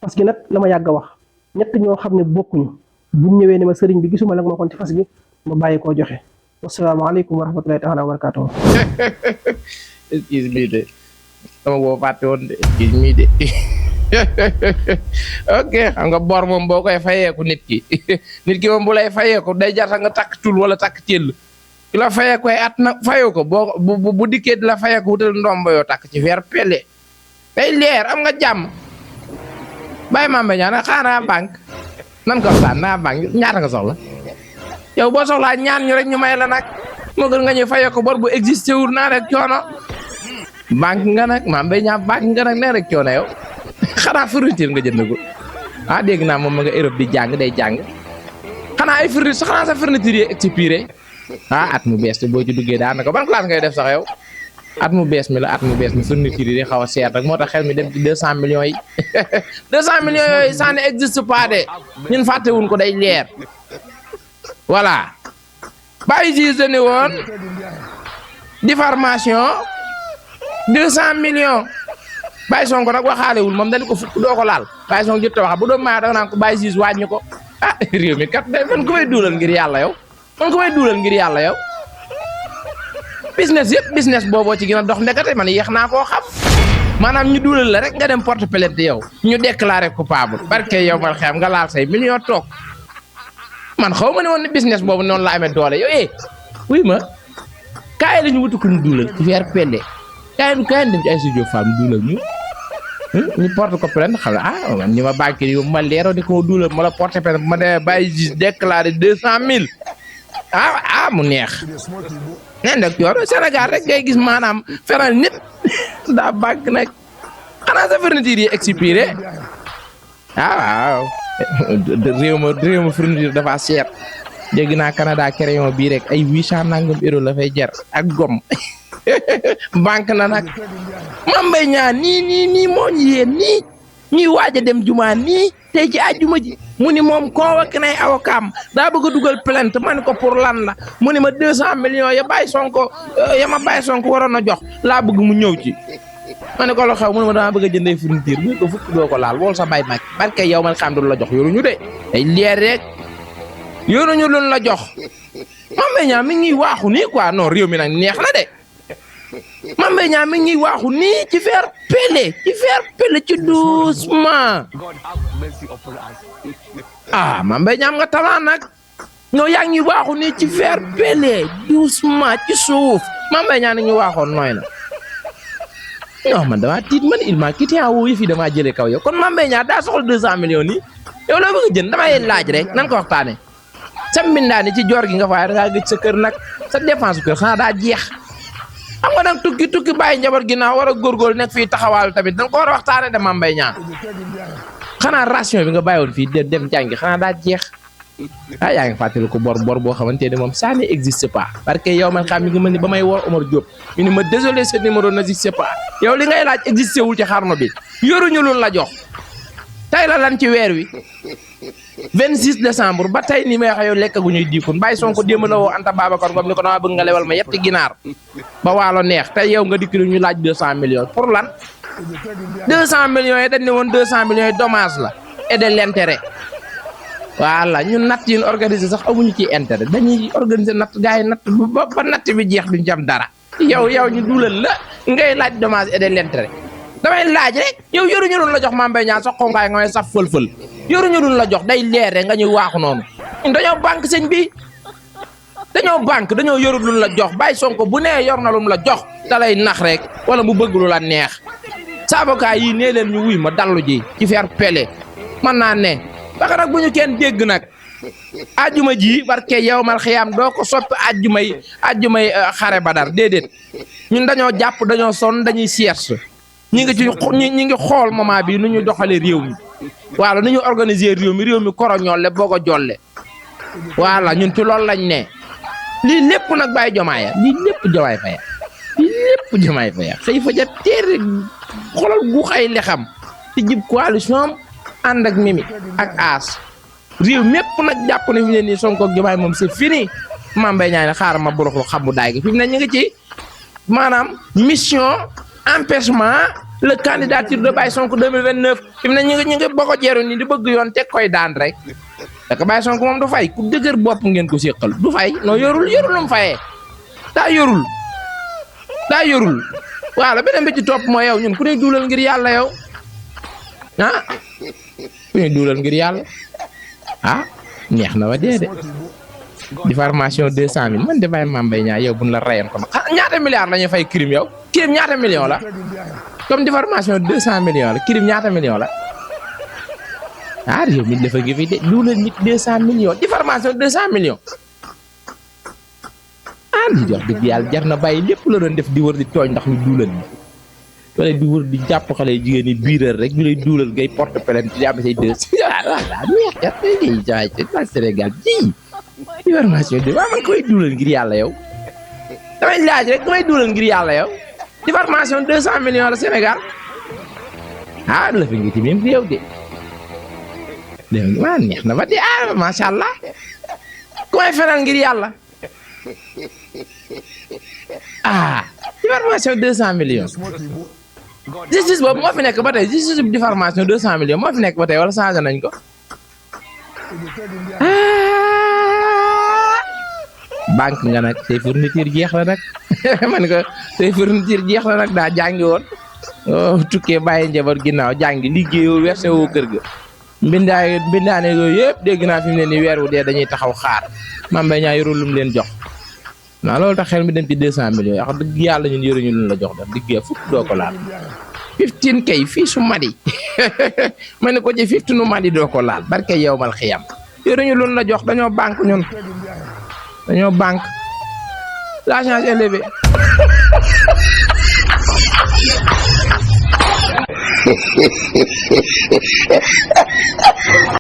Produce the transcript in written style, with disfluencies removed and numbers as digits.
fas gi nag la ma yàgg a wax ñett ñoo xam ne bokkuñu buñ ñëwee ne ma sëriñ bi gisuma la nga ma waxoon ci fas gi ma bàyyi koo joxe. wasalaamaaleykum wa rahmatulahi taala wa barakaatuh. excuse me de sama boo fàtte woon de excuse me de ok xam nga bor moom boo koy fayeeku nit ki moom bu lay fayeeku day jar sax nga takk tul wala takk téel ki la fayeeku ay at nag fayoo ko bu dikkee di la fayeeku wutal ndombo yoo takk ci weer pele day leer am nga jàmm bàyyi Mame Mbaye Niang nag xaaral banque nan ko waxtaan naa banque ñaata nga soxla yow boo soxlaa ñaan ñu rek ñu may la nag moo gën nga ñu fayee ko bor bu existé wul naa rek coono banque nga nag Mame Mbaye Niang banque nga nag nee rek coono yow xanaa fourniture nga jënd ko ah dégg naa moom ma nga Europe di jàng day jàng xanaa ay fourniture xanaa sa fourniture yi expiré ah at mu bees te boo ci duggee daanaka ban classe ngay def sax yow at mu bees mi fourniture yi di xaw a seer rek moo tax xel mi dem ci 200 millions yi 200 millions yooyu ça n'existe pas de ñun fàttewuñ ko day leer voilà bàyyi gis ne woon diffamation 200 millions bàyyi Sonko nag waxaalewul moom dañ ko fukk doo ko laal bàyyi Sonko jot a wax bu doon maa da nga naan ko bàyyi gis wàññi ko ah réew mi kat man ko may duulal ngir yàlla yow business yëpp business booboo ci gën a dox ndekete man yéex naa koo xam maanaam ñu duulal la rek nga dem porte plainte yow ñu déclaré coupable barke yow man xam nga laal say million toog man xaw ma ne woon ne business boobu noonu la amee doole yow wuy ma kaay la ñu wutu ko ñu duulal ci weer pelle kaay dem ci ay studio femme duulal ñu porte ko plainte xam nga man ñi ma banque yi ma leeroo di ko duulal ma la porte plainte ma demee bàyyi gis déclaré 200 000 mu neex neen nag yoon Sénégal rek ngay gis maanaam feral nit daa banque nag xanaa sa fourniture yi expiré waaw réew ma fourniture dafa cher dégg naa Canada crayon bii rek ay 800 nangam euro la fay jar ak gom banque na nag Mame Mbaye Niang nii moo ñu yéen nii ñuy waaj a dem jumaa nii tey ci àjjuma ji mu ni moom convoqué nay avocat daa bëgg a dugal plainte ma ne ko pour lan la mu ni ma 200 millions ya bàyyi Sonko waroon a jox laa bëgg mu ñëw ci ma ne ko la xew mu ne ma dama bëgg a jëndee fourniture mu ko fukk doo ko laal wool sa bay mag barke yow man xam du la jox yoruñu de day leer rek yoruñu luñ la jox Mame Mbaye Niang mi ngi waaxu nii quoi non réew mi nag neex na de Mame Mbaye Niang mi ngi waaxu nii ci faire pele ci doucement Mame Mbaye Niang nga talent nag ñoo yaa ngi waaxu nii ci faire pele doucement ci suuf Mame Mbaye Niang ngi waaxoon nooy na non man damaa tiit man il m'a quitté en haut yi fii damaa jëlee kaw yow kon Mame Mbaye Niang daa soxla 200 millions nii yow loo bëgg a jënd damay laaj rek nan ko waxtaane sa mbindaani ci joor gi nga fay da ngaa gëj sa kër nag sa dépense kër xanaa daa jeex xam nga nag tukki bàyyi njaboot ginnaaw war a góorgóorlu nekk fii taxawaalu tamit da nga ko war a waxtaane de Mame Mbaye Niang xanaa ration bi nga bàyyiwoon fii dem jàngi xanaa daa jeex yaa ngi fàttali ko bor boo xamante ne moom ça n'existe pas parce que yow man xam mi ngi mel ni ba may woo Omar Diop ñu ne ma désolé ce numéro n'existe pas yow li ngay laaj existé wul ci xarno bi yoruñu lu la jox tey la lan ci weer wi 26 décembre ba tey ni may wax yow lekkagu ñuy diikun bàyyi Sonko démb la woo Anta Babacar Ngom ni ko dama bëgg nga lewal ma yetti ginaar ba waalo neex tey yow nga dikk ñu laaj 200 millions pour lan 200 millions yi dañ ne woon 200 millions yi dommage la et de l'intérêt voilà ñun natt yi ñu organisé sax amuñu ci intérêt dañuy organiser natt gars yi natt ba natt bi jeex duñ jam dara yow ñu duulal la ngay laaj dommage et de l'intérêt damay laaj rek yow yoruñu luñ la jox Mame Mbaye Niang sax xonkaay nga may saf fël-fël yoruñu luñ la jox day leer rek nga ñuy waaxu noonu dañoo banque sëñ bi dañoo yorul luñ la jox bàyyi Sonko bu nee yor na lum la jox da lay nax rek wala mu bëgg lu la neex sa avocat yi nee leen ñu wuy ma dallu ji ci faire pele mën naa ne parce que nag bu ñu kenn dégg nag ajjuma ji barke yow mal xiyaam doo ko soppi ajjumay xare Badar déedéet ñun dañoo jàpp dañoo sonn dañuy cherche ñi ngi xool moment bi nu ñu doxalee réew mi voilà nu ñu organiser réew mi koroñolle boo ko jolle voilà ñun ci loolu lañ ne lii lépp nag bàyyi jomaaya lii lépp jomaay faya xëy fa ja teer xolal gu xay lexam ci jib coalition ànd ak Mimi ak As réew mépp nag jàpp ne fi ne nii Sonko ak Diomaye moom c'est fini Mame Mbaye Niang ne xaaral ma buruxlu xamu daay gi fi mu ne ñu ngi ci maanaam mission empêchement le candidature de Baye Sonko 2029 fi mu ne ñu ngi boko jeeru ni di bëgg yoon teg koy daan rek daka Baye Sonko moom du fay ku dëgër bopp ngeen ko séqal du fay non yorul lu mu fayee daa yorul voilà beneen bi ci topp mooy yow ñun ku ñuy duulal ngir yàlla yow ah ku ñuy duulal ngir yàlla ah neex na wa dee de diffamation 200 000 man de Baye Mame Mbaye Niang yow buñ la rayoon ko ñaata milliards la ñuy fay crime yow crime ñaata million la comme diffamation 200 millions la crime ñaata million la ah réew mi dafa gi fi de duulal nit 200 millions diffamation 200 millions ah lii wax dëgg yàlla jar na bàyyi lépp la doon def di wër di tooñ ndax ñu duulal ni wala di wër di jàpp xale jigéen ñi biiral rek ñu lay duulal ngay porte plainte di am say deux voilà neex kat day jaay ci Sénégal ji diffamation de waaw man koy duulal ngir yàlla yow damay laaj rek damay duulal ngir yàlla yow diffamation 200 millions la Sénégal ah la fi ngi ci même réew de léegi waa neex na ba de ah macha allah ku may fenal ngir yàlla ah diffamation 200 millions justice boobu moo fi nekk ba tey justice bu diffamation 200 millions moo fi nekk ba tey wala changé nañ ko banque nga nag say fourniture jeex la nag man ko say fourniture jeex la nag daa jàngi woon tukkee bàyyi njaboot ginnaaw jàngi liggéeyoo versé woo kër ga mbindaane yooyu yëpp dégg naa fi mu ne ni weer wu dee dañuy taxaw xaar Mame Mbaye Niang yorul lu mu leen jox non loolu tax xel mi dem ci 200 millions wax dëgg yàlla ñun yoruñu lu la jox daf digg fukk doo ko laal 15 kay fii su madi ma ne ko ci 15 nu madi doo ko laal barke yow mal xiyam yoruñu lu la jox dañoo banque ñun dañoo banque l'argent est élevé